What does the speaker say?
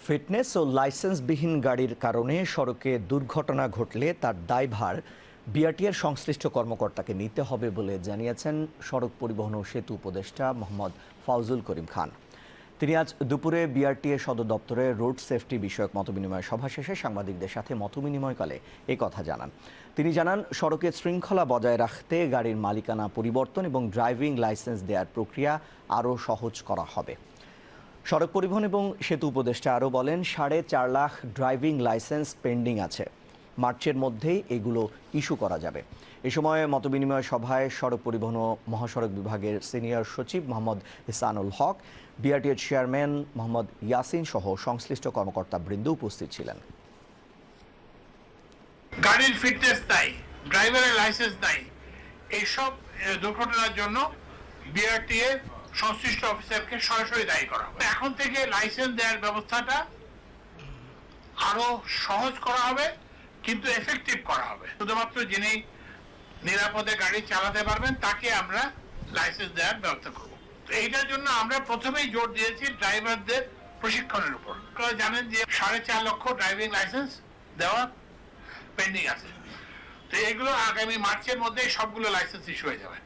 Fitness ও লাইসেন্সবিহীন গাড়ির কারণে সড়কে দুর্ঘটনা ঘটলে তার দায়ভার বিআরটিএর সংশ্লিষ্ট কর্মকর্তাকে নিতে হবে বলে জানিয়েছেন সড়ক পরিবহন ও সেতু উপদেষ্টা মোহাম্মদ ফাউজুল করিম খান। তিনি আজ দুপুরে বিআরটিএ সদর দপ্তরে রোড সেফটি বিষয়ক মতবিনিময় সভা শেষে সাংবাদিকদের সাথে মতবিনিময়কালে এই কথা জানান। তিনি জানান, সড়কে শৃঙ্খলা বজায় রাখতে গাড়ির মালিকানা পরিবর্তন এবং ড্রাইভিং লাইসেন্স দেওয়ার প্রক্রিয়া আরও সহজ করা হবে। সড়ক পরিবহন এবং সেতু উপদেষ্টা আরও বলেন, 4.5 লাখ ড্রাইভিং লাইসেন্স পেন্ডিং আছে। মার্চের মধ্যেই এগুলো ইস্যু করা যাবে। এ সময় মতবিনিময় সভায় সড়ক পরিবহন ও মহাসড়ক বিভাগের সিনিয়র সচিব মোহাম্মদ ইহসানুল হক, বিআরটিএর চেয়ারম্যান মোহাম্মদ ইয়াসিন সহ সংশ্লিষ্ট কর্মকর্তা বৃন্দ উপস্থিত ছিলেন। গাড়ির ফিটনেস নাই, ড্রাইভারের লাইসেন্স নাই, এইসব দুর্ঘটনার জন্য বিআরটিএ সংশ্লিষ্ট অফিসারকে সরাসরি দায়ী করা হবে। এখন থেকে লাইসেন্স দেওয়ার ব্যবস্থাটা আরো সহজ করা হবে, কিন্তু এফেক্টিভ করা হবে। শুধুমাত্র যিনি নিরাপদে গাড়ি চালাতে পারবেন তাকে আমরা লাইসেন্স দেওয়ার ব্যবস্থা করব। এইটার জন্য আমরা প্রথমেই জোর দিয়েছি ড্রাইভারদের প্রশিক্ষণের উপর। আপনারা জানেন যে 4.5 লক্ষ ড্রাইভিং লাইসেন্স দেওয়া পেন্ডিং আছে। তো এগুলো আগামী মার্চের মধ্যে সবগুলো লাইসেন্স ইস্যু হয়ে যাবে।